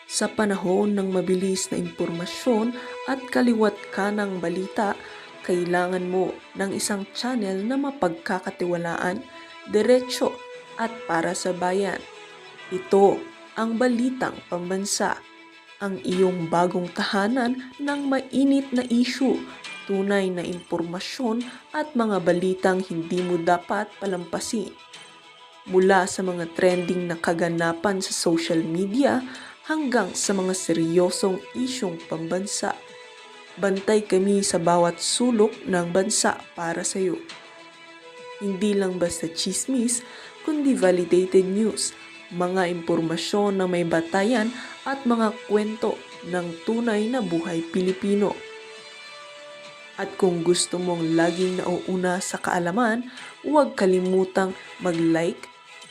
Sa panahon ng mabilis na impormasyon at kaliwat kanang balita, kailangan mo ng isang channel na mapagkakatiwalaan, diretso at para sa bayan. Ito ang Balitang Pambansa, ang iyong bagong tahanan ng mainit na issue, tunay na impormasyon at mga balitang hindi mo dapat palampasin. Mula sa mga trending na kaganapan sa social media hanggang sa mga seryosong isyong pambansa. Bantay kami sa bawat sulok ng bansa para sa iyo. Hindi lang basta chismis, kundi validated news, mga impormasyon na may batayan at mga kwento ng tunay na buhay Pilipino. At kung gusto mong laging nauuna sa kaalaman, huwag kalimutang mag-like,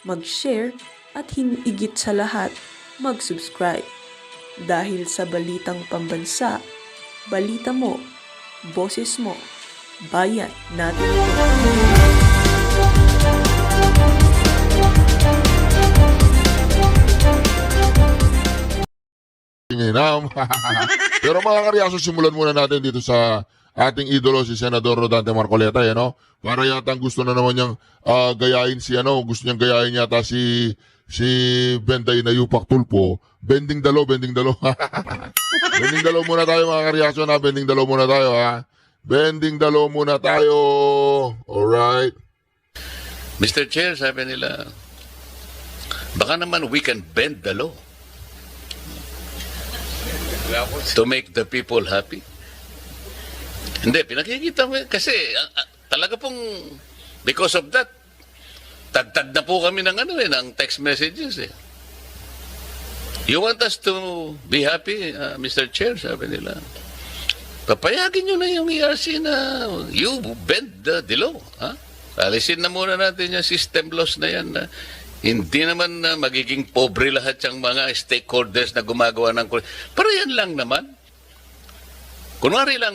mag-share at higit sa lahat, mag-subscribe. Dahil sa Balitang Pambansa, balita mo, boses mo, bayan natin ito. Pero mga karyaso, simulan muna natin dito sa ating idolo si Senador Rodante Marcoleta, Para yata gusto na naman niyang gayahin gusto niyang gayahin yata si Benday na Yupak Tulpo. Bending dalo. Bending dalo muna tayo mga karyaso na. Bending dalo muna tayo, ha. Bending dalo muna tayo. Alright. Mr. Chair, sabi nila, baka naman we can bend the law to make the people happy. Hindi, pinakikita mo kasi talaga pong because of that, tagtag na po kami ng text messages eh. You want us to be happy, Mr. Chair, sabi nila. Papayagin nyo na yung ERC na you bend the law. Ha? Alisin na muna natin yung system laws na yan. Hindi naman magiging pobre lahat yung mga stakeholders na gumagawa ng... Pero yan lang naman. Kunwari lang,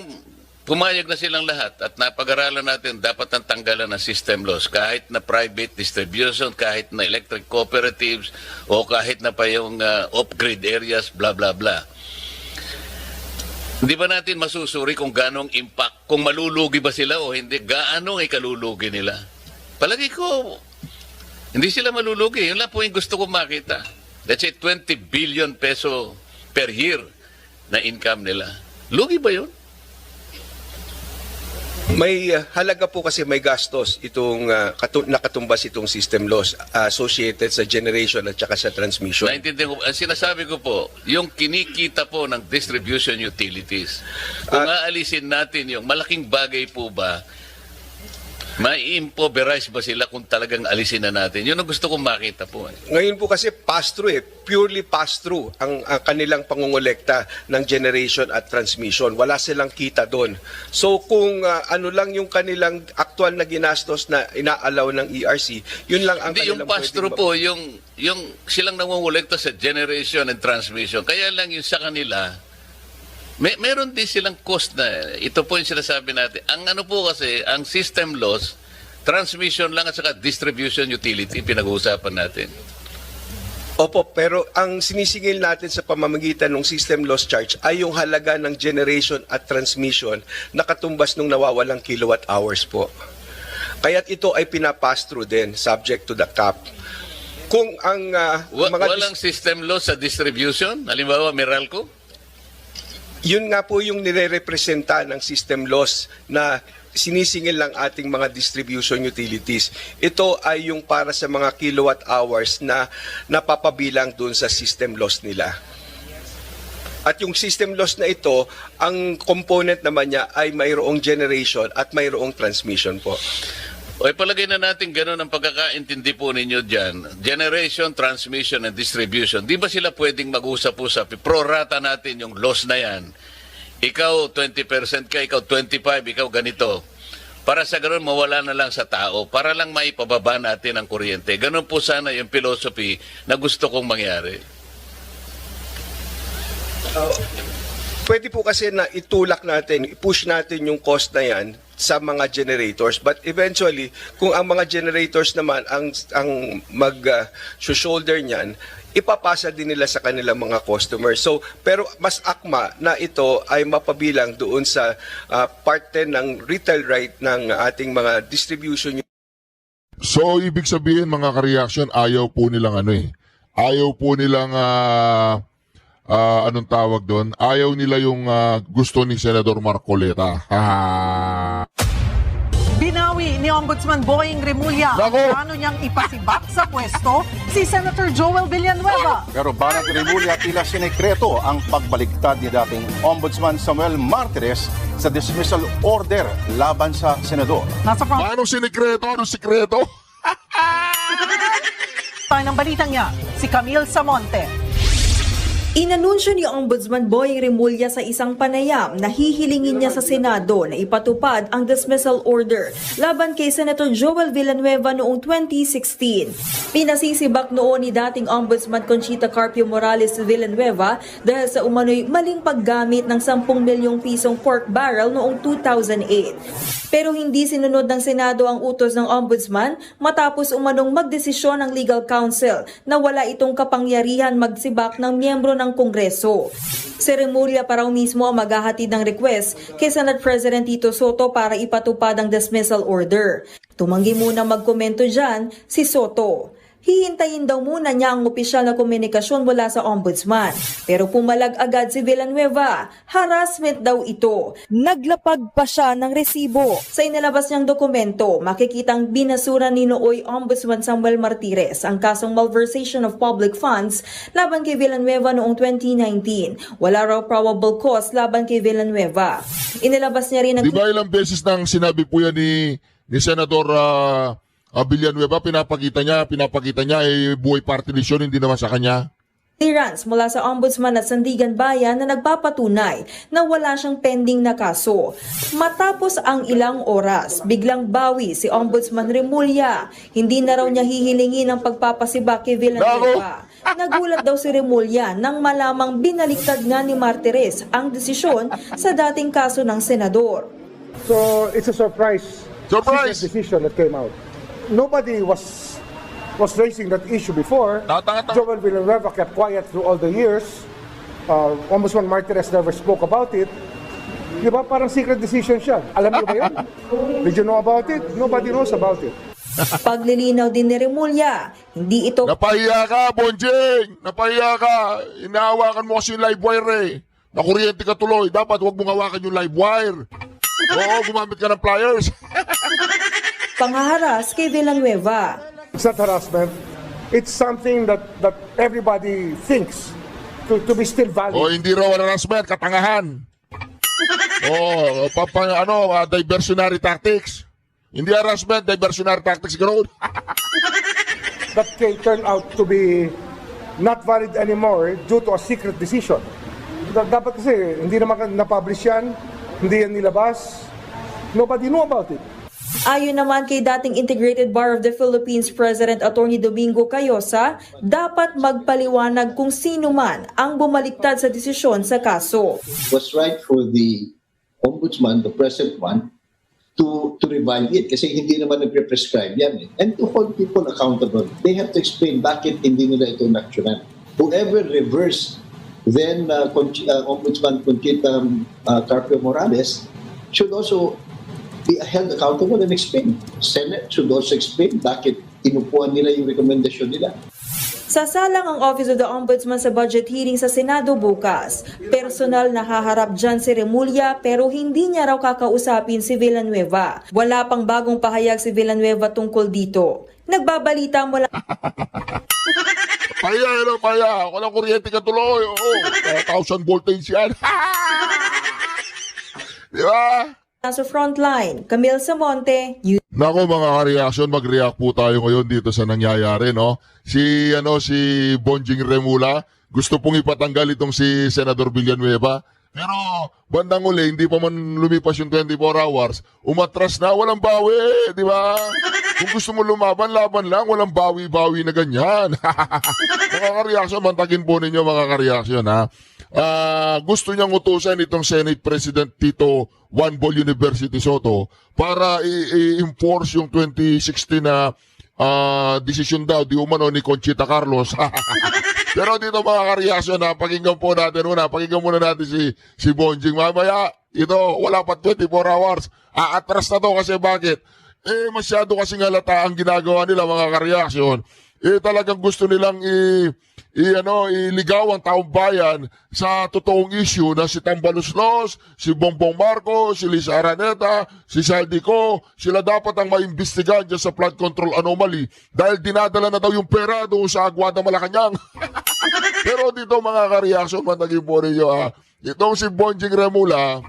pumayag na silang lahat at napag-aralan natin dapat ang tanggalan ng system laws kahit na private distribution, kahit na electric cooperatives o kahit na pa yung off-grid areas, blah blah blah. Hindi ba natin masusuri kung ganong impact, kung malulugi ba sila o hindi, gaano ay kalulugi nila? Palagi ko, hindi sila malulugi. Yun lang po yung gusto ko makita. Let's say 20 billion peso per year na income nila. Lugi ba yun? May halaga po kasi may gastos itong nakatumbas itong system loss associated sa generation at saka sa transmission. Naintindihan ko, ang sinasabi ko po, yung kinikita po ng distribution utilities, kung aalisin natin yung malaking bagay po ba, mai-impoverize ba sila kung talagang alisin na natin? Yun ang gusto kong makita po. Ngayon po kasi pass-through purely pass-through ang kanilang pangungulekta ng generation at transmission. Wala silang kita doon. So kung ano lang yung kanilang aktual na ginastos na inaalaw ng ERC, yun lang ang hindi, kanilang yung pass-through po, yung silang nangungulekta sa generation and transmission. Kaya lang yung sa kanila, meron din silang cost na, ito po yung sinasabi natin. Ang ano po kasi, ang system loss, transmission lang at saka distribution utility, pinag-uusapan natin. Opo, pero ang sinisingil natin sa pamamagitan ng system loss charge ay yung halaga ng generation at transmission na katumbas ng nawawalang kilowatt hours po. Kaya't ito ay pinapass through din, subject to the cap. Kung ang walang system loss sa distribution, halimbawa Meralco? Yun nga po yung nire-representa ng system loss na sinisingil ng ating mga distribution utilities. Ito ay yung para sa mga kilowatt hours na napapabilang dun sa system loss nila. At yung system loss na ito, ang component naman niya ay mayroong generation at mayroong transmission po. O ipalagay na natin gano'n ang pagkakaintindi po ninyo dyan. Generation, transmission, and distribution. Di ba sila pwedeng mag-usap-usap? Prorata natin yung loss na yan. Ikaw 20% ka, ikaw 25%, ikaw ganito. Para sa gano'n, mawala na lang sa tao. Para lang maipababa natin ang kuryente. Gano'n po sana yung philosophy na gusto kong mangyari. Pwede po kasi na itulak natin, i-push natin yung cost na yan sa mga generators. But eventually, kung ang mga generators naman ang mag-shoulder niyan, ipapasa din nila sa kanilang mga customers. So, pero mas akma na ito ay mapabilang doon sa parte ng retail right ng ating mga distribution. So, ibig sabihin mga ka-reaction, ayaw po nilang ayaw po nilang, anong tawag doon? Ayaw nila yung gusto ni Senador Marcoleta. Binawi ni Ombudsman Boying Remulla Nako! plano niyang ipasibak sa pwesto si Senator Joel Villanueva. Pero banat Remulla tila sinekreto ang pagbaligtad ni dating Ombudsman Samuel Martires sa dismissal order laban sa senador. Nasa front Paano sinekreto? Ano sikreto? line ng balitang niya, si Camille Samonte. Inanunsyo ni Ombudsman Boying Remulla sa isang panayam na hihilingin niya sa Senado na ipatupad ang dismissal order laban kay Senator Joel Villanueva noong 2016. Pinasisibak noon ni dating Ombudsman Conchita Carpio Morales Villanueva dahil sa umano'y maling paggamit ng 10 milyong pisong pork barrel noong 2008. Pero hindi sinunod ng Senado ang utos ng Ombudsman matapos umanong magdesisyon ng Legal Counsel na wala itong kapangyarihan magsibak ng miyembro ng Kongreso. Si Remulla pa raw mismo ang maghahatid ng request kay Senate President Tito Soto para ipatupad ang dismissal order. Tumanggi muna magkomento dyan si Soto. Hihintayin daw muna niya ang opisyal na komunikasyon mula sa Ombudsman. Pero pumalag agad si Villanueva. Harassment daw ito. Naglapag pa siya ng resibo. Sa inilabas niyang dokumento, makikitang binasura ni nooy Ombudsman Samuel Martires ang kasong malversation of public funds laban kay Villanueva noong 2019. Wala raw probable cause laban kay Villanueva. Inilabas niya rin ang Di ba ilang beses nang sinabi po yan ni Senador Villanueva, pinapakita niya, buhay party list yun, hindi naman sa kanya. clearance mula sa Ombudsman at Sandigan Bayan na nagpapatunay na wala siyang pending na kaso. Matapos ang ilang oras, biglang bawi si Ombudsman Remulla. Hindi na raw niya hihilingin ang pagpapasibak kay Villanueva. Nagulat daw si Remulla nang malamang binaliktad nga ni Martires ang desisyon sa dating kaso ng senador. So it's a surprise. Surprise! Secret decision that came out. Nobody was raising that issue before. Tanga-tanga. Joel Villanueva kept quiet through all the years. Ombudsman Martires never spoke about it. Di ba? Parang secret decision siya. Alam niyo ba yun? Did you know about it? Nobody knows about it. Paglilinaw din ni Remulla, hindi ito Napahiya ka, Bonjing! Napahiya ka! Inahawakan mo kasi yung live wire eh. Nakuryente ka tuloy. Dapat huwag mong hawakan yung live wire. Oo, gumamit ka ng pliers. panghaharas kay Villanueva. It's not harassment. It's something that everybody thinks to be still valid. O hindi raw harassment, katangahan. Diversionary tactics. Hindi harassment, diversionary tactics, ganoon. That can turn out to be not valid anymore due to a secret decision. Dapat kasi hindi naman na-publish yan, hindi yan nilabas. Nobody knew about it. Ayon naman kay dating Integrated Bar of the Philippines President Attorney Domingo Cayosa, dapat magpaliwanag kung sino man ang bumaliktad sa desisyon sa kaso. Was right for the ombudsman, the present one, to revive it kasi hindi naman nagre-prescribe yan. And to hold people accountable, they have to explain bakit hindi nila ito naksyonan. Whoever reversed then Ombudsman Conchita Carpio Morales should also be held accountable and explain. Senate should also explain bakit inupuan nila yung rekomendasyon nila. Sasalang ang Office of the Ombudsman sa budget hearing sa Senado bukas. Personal na haharap dyan si Remulla pero hindi niya raw kakausapin si Villanueva. Wala pang bagong pahayag si Villanueva tungkol dito. Nagbabalita mula Pahiya. Walang kuryente ka tuloy. Oo, 1,000 voltage yan. Di ba? sa Frontline, Camille Samonte, Nako mga ka-reaction, mag-react po tayo ngayon dito sa nangyayari, no? Si Bonjing Remulla, gusto pong ipatanggal itong si Senador Villanueva. Pero bandang uli, hindi pa man lumipas yung 24 hours, umatras na, walang bawi, di ba? Kung gusto mo lumaban, laban lang, walang bawi-bawi na ganyan. Mga ka-reaction, bantagin po ninyo mga ka-reaction, ha? gusto niyang utusan itong Senate President Tito Juan Bol University Soto para i-enforce yung 2016 na desisyon daw di umano ni Conchita Carlos. Pero dito mga kareaksyon, pakinggan po natin pakinggan muna natin si Bonjing. Mamaya, ito, wala pa 24 hours. Aatras na to kasi bakit? Masyado kasing halata ang ginagawa nila mga kareaksyon. Talagang gusto nilang iligaw ang taong bayan sa totoong issue na si Tambaluslos, si Bongbong Marcos, si Lisa Araneta, si Saldico, sila dapat ang maimbestigahan dyan sa flood control anomaly dahil dinadala na daw yung pera doon sa Aguada, Malacanang. Pero dito mga ka-reaction, matagin po rin itong si Bonjing Remula,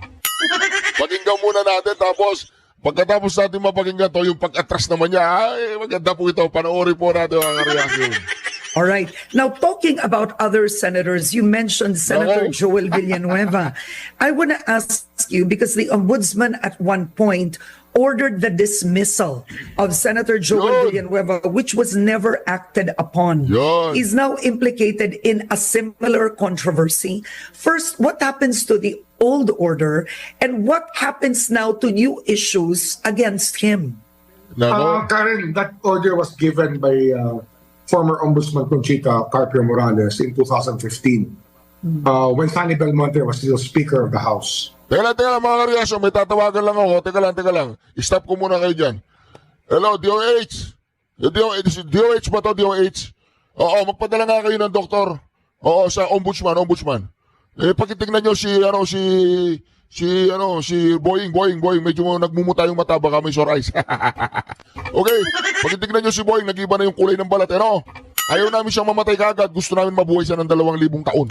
pakinggan muna natin tapos pagkatapos natin mapakinggan to, yung pag-atras naman niya, maganda po ito, panoorin po natin mga ka-reaction. All right. Now, talking about other senators, you mentioned Senator Joel Villanueva. I want to ask you, because the ombudsman at one point ordered the dismissal of Senator Joel Villanueva, which was never acted upon. Is now implicated in a similar controversy. First, what happens to the old order, and what happens now to new issues against him? Karen, that order was given by former Ombudsman Conchita Carpio Morales in 2015 when Fanny Belmonte was still Speaker of the House. Teka lang mga kareaksyon, may tatawagan lang ako. Teka lang. Stop ko muna kayo dyan. Hello, DOH. DOH ba to, DOH? Oo, magpadala nga kayo ng doktor. Oo, sa ombudsman. Pakitignan nyo si Boying, medyo nagmumuta yung mata, baka may sore eyes. Okay, pakitignan nyo si Boying, nag-iba na yung kulay ng balat, ayaw namin siyang mamatay kagad, gusto namin mabuhay siya ng 2,000 taon.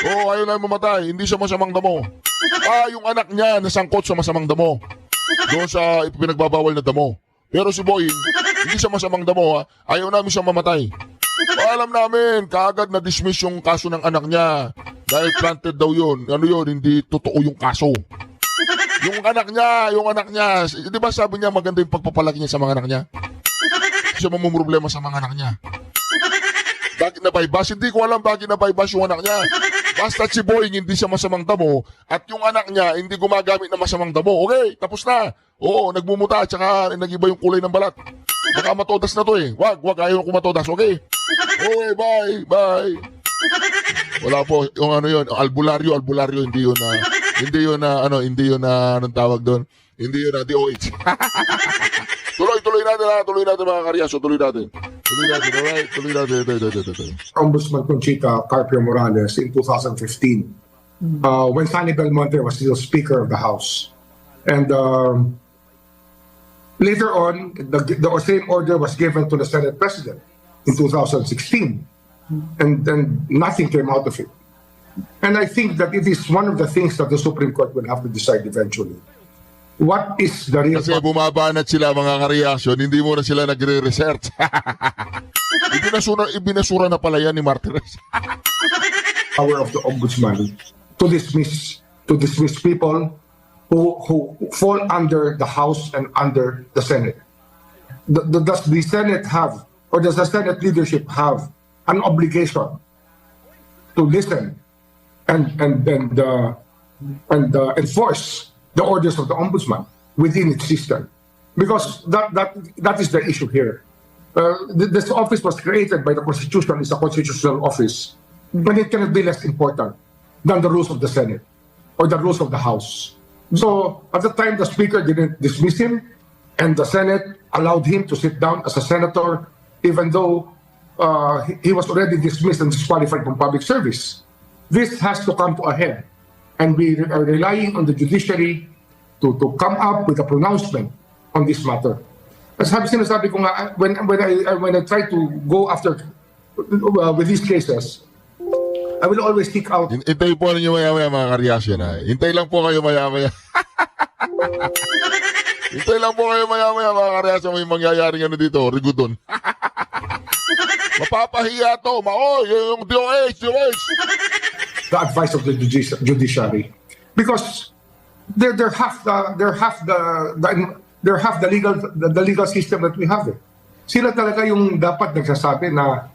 Oo, ayaw namin mamatay, hindi siya masamang damo. Yung anak niya nasangkot sa masamang damo, doon sa pinagbabawal na damo. Pero si Boying, hindi siya masamang damo, ayaw namin siyang mamatay. Alam namin, kaagad na-dismiss yung kaso ng anak niya. Dahil planted daw yun. Hindi totoo yung kaso. Yung anak niya, di ba sabi niya maganda yung pagpapalaki niya sa mga anak niya? Siya mamumroblema sa mga anak niya. Bakit na-bypass? Hindi ko alam bakit na-bypass yung anak niya. Basta si Boying hindi siya masamang damo at yung anak niya hindi gumagamit ng masamang damo. Okay, tapos na. Oo, nagmumuta at saka nag-iba yung kulay ng balat. Baka matodas na to Wag, ayaw ko matodas, okay? Okay, bye. Wala po, yung albularyo, hindi yun na anong tawag doon. Hindi yun na DOH. Tuloy natin mga karyaso, tuloy natin, alright? Tuloy natin. Ombudsman Conchita Carpio Morales in 2015 when Fanny Belmonte was still Speaker of the House. And later on, the same order was given to the Senate President in 2016. And nothing came out of it. And I think that it is one of the things that the Supreme Court will have to decide eventually. What is the real... Kasi bumabanat sila mga ka-reaction, hindi mo na sila nagre-research. Ibinasura na pala yan ni Martires. Power of the Ombudsman to dismiss people who fall under the House and under the Senate. Does the Senate have, or does the Senate leadership have an obligation to listen and enforce the orders of the ombudsman within its system? Because that is the issue here. This office was created by the Constitution. It's a constitutional office, but it cannot be less important than the rules of the Senate or the rules of the House. So at the time, the Speaker didn't dismiss him, and the Senate allowed him to sit down as a senator, even though he was already dismissed and disqualified from public service. This has to come to a head, and we are relying on the judiciary to come up with a pronouncement on this matter. As sinasabi ko nga, when I try to go after with these cases, I will always seek out. Hintay po ninyo maya-maya mga kareaksyon Hintay lang po kayo maya-maya. Hintay lang po kayo maya-maya mga kareaksyon. May mangyayaring dito, rigudon. Mapapahiya to, yung DOH. The advice of the judiciary, because they're half the legal system that we have. Sila talaga yung dapat nagsasabi na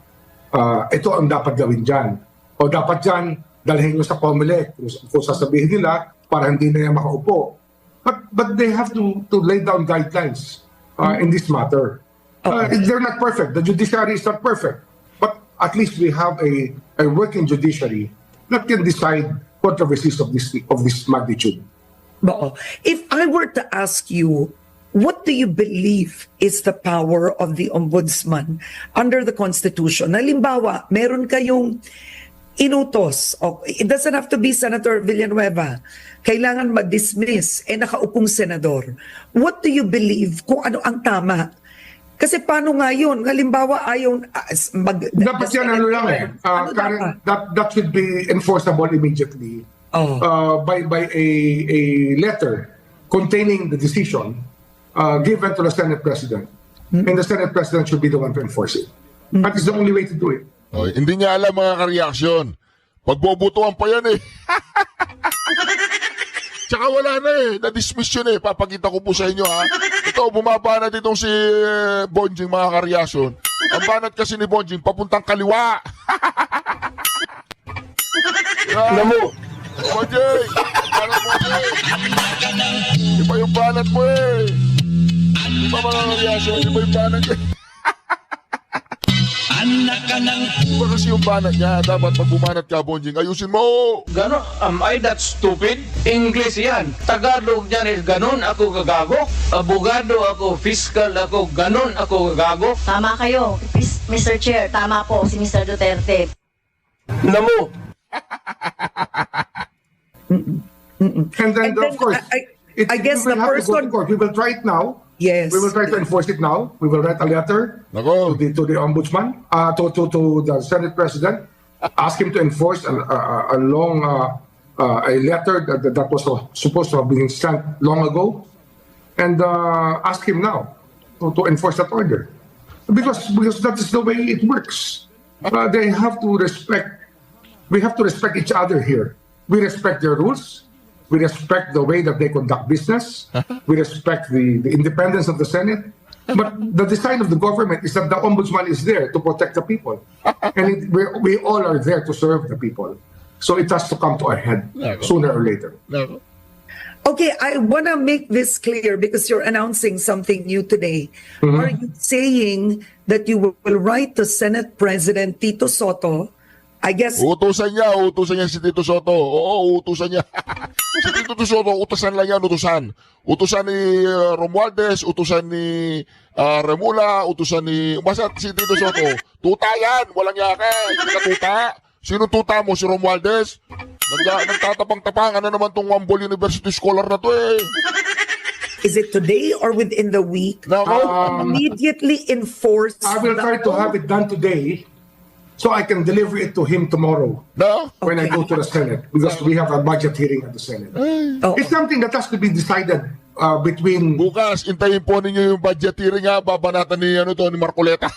ito ang dapat gawin dyan, o dapat dyan dalhin nyo sa COMELEC kung sasabihin nila para hindi na yan makaupo. But they have to lay down guidelines in this matter. They're not perfect. The judiciary is not perfect. But at least we have a working judiciary that can decide controversies of this magnitude. Oo. If I were to ask you, what do you believe is the power of the ombudsman under the Constitution? Halimbawa, meron kayong inutos. It doesn't have to be Senator Villanueva. Kailangan ma-dismiss, nakaupong senador. What do you believe kung ano ang tama? Kasi paano nga yun? Halimbawa, ayaw... Dapat yan ano lang eh. Karen, that should be enforceable immediately by a letter containing the decision given to the Senate President. And the Senate President should be the one to enforce it. That is the only way to do it. Hindi niya alam mga ka-reaction. Pagbobotohan pa yan eh. Tsaka wala na eh. Na-dismiss yun eh. Papakita ko po sa inyo ha. Ito, bumabanat itong si Bonjing mga ka-reaction. Ang banat kasi ni Bonjing, papuntang kaliwa. Alam mo. Bonjing! Banat mo eh. Iba yung banat mo eh. Iba mga ka-reaction. Iba yung banat eh. Iba kasi yung banat niya. Dapat pag bumanat ka, Bonjing, ayusin mo. Ganon, am I that stupid? English yan. Tagalog niyan is ganon ako gagago. Abogado ako, fiscal ako, ganon ako gagago. Tama kayo, Mr. Chair. Tama po si Mr. Duterte. Namo. And then, of course, I guess the person... We will try it now. Yes. We will try to enforce it now. We will write a letter to the ombudsman, to the Senate President, ask him to enforce a long a letter that was supposed to have been sent long ago, and ask him now to enforce that order, because that is the way it works. They have to respect. We have to respect each other here. We respect their rules. We respect the way that they conduct business. We respect the independence of the Senate. But the design of the government is that the ombudsman is there to protect the people. And we all are there to serve the people. So it has to come to a head sooner or later. Okay, I want to make this clear because you're announcing something new today. Are you saying that you will write to Senate President Tito Soto? I guess... Utusan niya si Tito Soto. Oo, utusan niya. Si Tito Soto, utusan lang yan, utusan. Utusan ni Romualdez, utusan ni Remula, utusan ni... Basta si Tito Soto, tuta yan, walang yaka, hindi ka tuta. Sino tuta mo? Si Romualdez? Nagtatapang-tapangan na naman tong Wambol University Scholar na to eh. Is it today or within the week? Immediately enforce... I will try to have it done today, so I can deliver it to him tomorrow when I go to the Senate, because we have a budget hearing at the Senate. It's something that has to be decided between... Bukas, intayin po ninyo yung budget hearing ha, babanatan ni Marcoleta.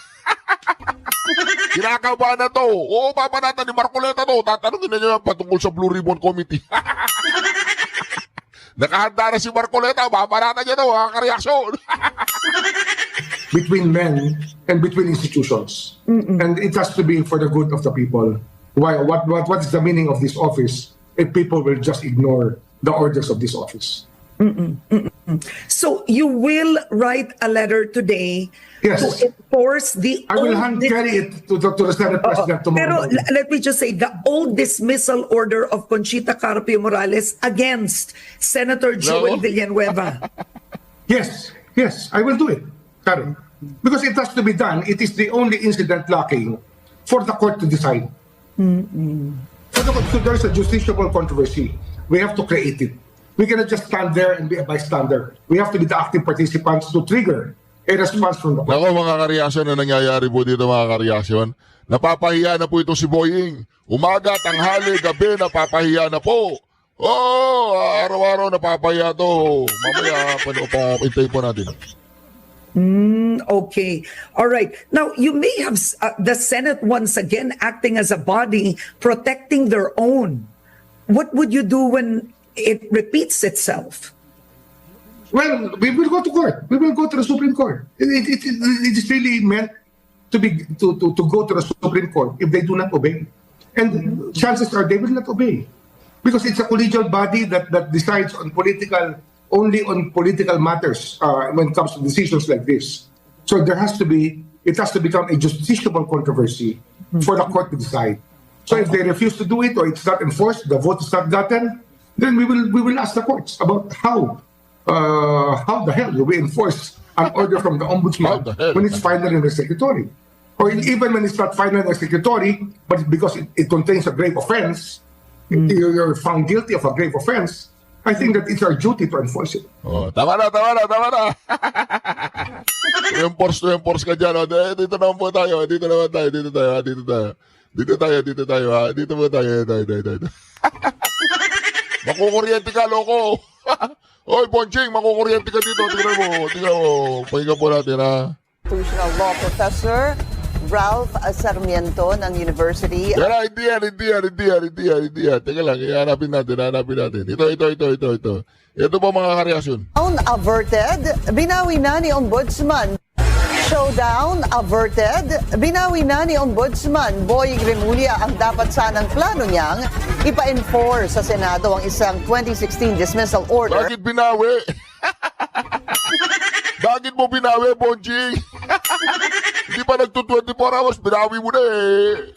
Kinakabahan na to. Oo, babanatan ni Marcoleta to. Tatanungin na nyo patungkol sa Blue Ribbon Committee. Nakahanda na si Marcoleta, babanatan niya to, kakareaksyon. Between men and between institutions. And it has to be for the good of the people. What is the meaning of this office if people will just ignore the orders of this office? So you will write a letter today to enforce the... I will hand carry it to the Senate President tomorrow. Pero let me just say, the old dismissal order of Conchita Carpio Morales against Senator Joel Villanueva. Yes, I will do it, Karen. Because it has to be done. It is the only incident lacking for the court to decide. So there's a justiciable controversy. We have to create it. We cannot just stand there and be a bystander. We have to be the active participants to trigger a response from the court. Ako mga kareaksyon na nangyayari po dito mga kareaksyon. Napapahiya na po ito si Boying. Umaga, tanghali, gabi, napapahiya na po. Araw-araw napapahiya to. Mamaya, paintay po natin. Okay. All right. Now, you may have the Senate once again acting as a body protecting their own. What would you do when it repeats itself? Well, we will go to court. We will go to the Supreme Court. It is really meant to go to the Supreme Court if they do not obey. And chances are they will not obey. Because it's a collegial body that decides on only on political matters when it comes to decisions like this. So it has to become a justiciable controversy for the court to decide. So if they refuse to do it or it's not enforced, the vote is not gotten, then we will ask the courts about how the hell do we enforce an order from the ombudsman when it's final and executory, or even when it's not final and executory, but because it contains a grave offense, you're found guilty of a grave offense. I think that it's our duty to enforce it. Oh, tama na. To-enforce ka dyan. Oh. Dito naman po tayo. Dito po tayo. Makukuryente ka, loko. Oy, Bonjing, makukuryente ka dito. Tingnan mo. Pahinga po natin, ha. Constitutional Law Professor Ralph Sarmiento ng University. Yan, hindi yan. Teka lang, hanapin natin. Ito. Ito po mga kareaksyon. Averted, binawi na ni Ombudsman. Showdown averted, binawi na ni Ombudsman Boying Remulla ang dapat sanang plano niyang ipa-enforce sa Senado ang isang 2016 dismissal order. Bakit binawi? Bakit mo binawi, Bonjing? Hindi pa nagto-24 hours, binawi mo na eh.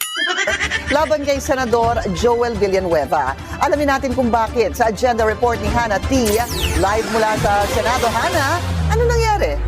Laban kay Senador Joel Villanueva. Alamin natin kung bakit sa agenda report ni Hannah T. Live mula sa Senado. Hannah, ano nangyari?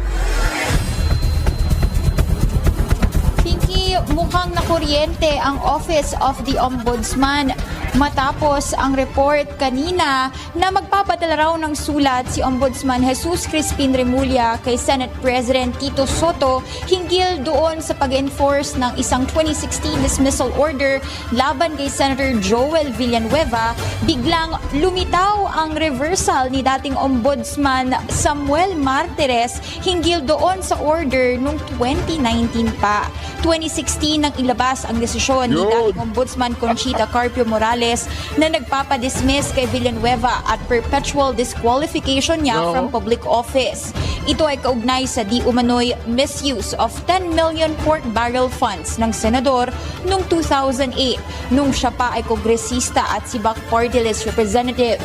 Pinky, mukhang nakuryente ang Office of the Ombudsman matapos ang report kanina na magpapadala raw ng sulat si Ombudsman Jesus Crispin Remulla kay Senate President Tito Soto hinggil doon sa pag-enforce ng isang 2016 dismissal order laban kay Senator Joel Villanueva. Biglang lumitaw ang reversal ni dating Ombudsman Samuel Martires hinggil doon sa order noong 2019 pa. 2016 nang ilabas ang desisyon ni dating Ombudsman Conchita Carpio Morales na nagpapadismiss kay Villanueva at perpetual disqualification niya from public office. Ito ay kaugnay sa di umano'y misuse of 10 million pork barrel funds ng senador noong 2008 nung siya pa ay kongresista at si Bac Party List Representative.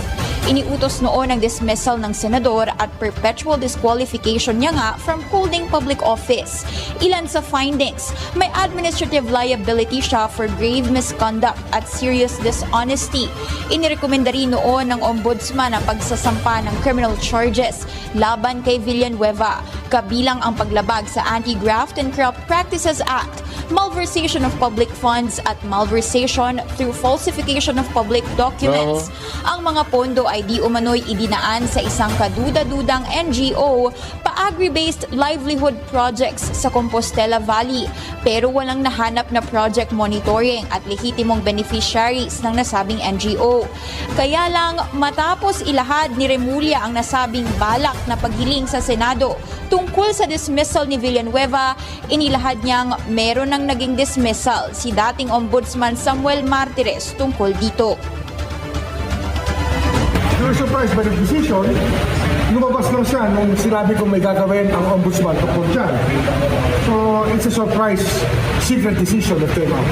Iniutos noon ang dismissal ng senador at perpetual disqualification niya nga from holding public office. Ilan sa findings, may administrative liability siya for grave misconduct at serious dishonesty. Inirekomenda rin noon ng ombudsman ang pagsasampa ng criminal charges laban kay Villanueva, kabilang ang paglabag sa Anti-Graft and Corrupt Practices Act, malversation of public funds at malversation through falsification of public documents. Ang mga pondo ay di umano'y idinaan sa isang kaduda-dudang NGO pa-agri-based livelihood projects sa Compostela Valley, pero walang nahanap na project monitoring at lehitimong beneficiaries ng nasabing NGO. Kaya lang matapos ilahad ni Remulla ang nasabing balak na paghiling sa Senado tungkol sa dismissal ni Villanueva, inilahad niyang meron ng naging dismissal si dating Ombudsman Samuel Martires tungkol dito. We were surprised by the decision. Lumabas lang siya nung sinabi kong may gagawin ang ombudsman tungkol dyan. So, it's a surprise, secret decision that came out.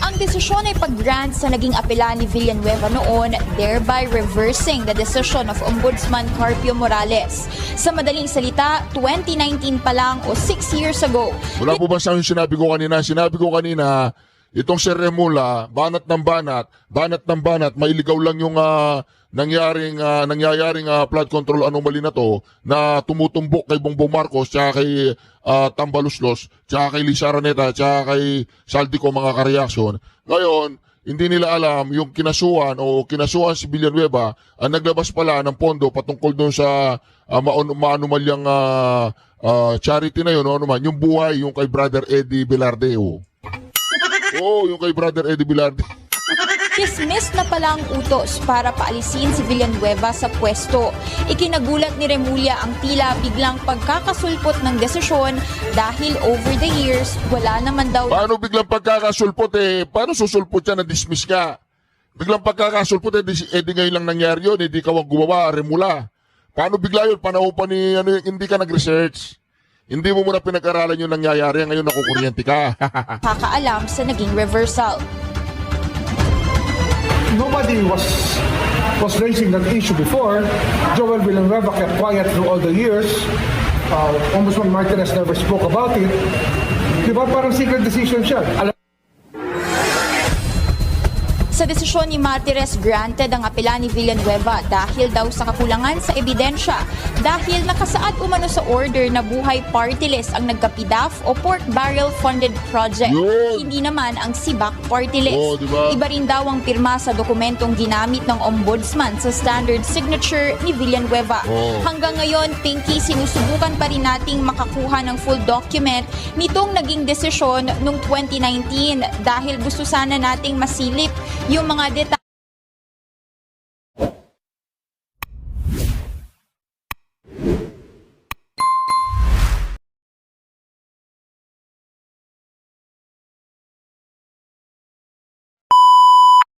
Ang desisyon ay pag-grant sa naging apela ni Villanueva noon, thereby reversing the decision of Ombudsman Carpio Morales. Sa madaling salita, 2019 pa lang o 6 years ago. Wala po ba sa sinabi ko kanina? Sinabi ko kanina, itong si Remulla, banat ng banat, mailigaw lang yung nangyayaring flood control anomaly na to na tumutumbok kay Bongbong Marcos, tsaka kay Tambaluslos, tsaka kay Lisa Araneta, tsaka kay Saldico, mga kareaksyon. Ngayon, hindi nila alam yung kinasuhan si Villanueva ang naglabas pala ng pondo patungkol doon sa maanumalyang charity na yun, yung buhay, yung kay Brother Eddie Velarde. Yung kay Brother Eddie Velarde. Dismiss na pala ang utos para paalisin si Villanueva sa pwesto. Ikinagulat ni Remulla ang tila biglang pagkakasulpot ng desisyon dahil over the years, wala naman daw... Paano biglang pagkakasulpot Paano susulpot yan na dismiss ka? Biglang pagkakasulpot di ngayon lang nangyari yun, hindi ka gumawa, Remulla. Paano bigla yun? Panahon pa ni, hindi ka nag-research. Hindi mo muna pinag-aralan yung nangyayari, ngayon nakukuryente ka. Kakaalam sa naging reversal. Nobody was raising that issue before. Joel Villanueva kept quiet through all the years. Ombudsman Martinez never spoke about it. Di ba parang secret decision siya? Sa desisyon ni Martires, granted ang apela ni Villanueva dahil daw sa kakulangan sa ebidensya dahil nakasaad umano sa order na buhay party list ang nagka-PDAF o pork barrel funded project. Yun. Hindi naman ang SIBAC party list. Oo, diba? Iba rin daw ang pirma sa dokumentong ginamit ng ombudsman sa standard signature ni Villanueva. Oo. Hanggang ngayon, Pinky, sinusubukan pa rin nating makakuha ng full document nitong naging desisyon noong 2019 dahil gusto sana nating masilip yung mga detalye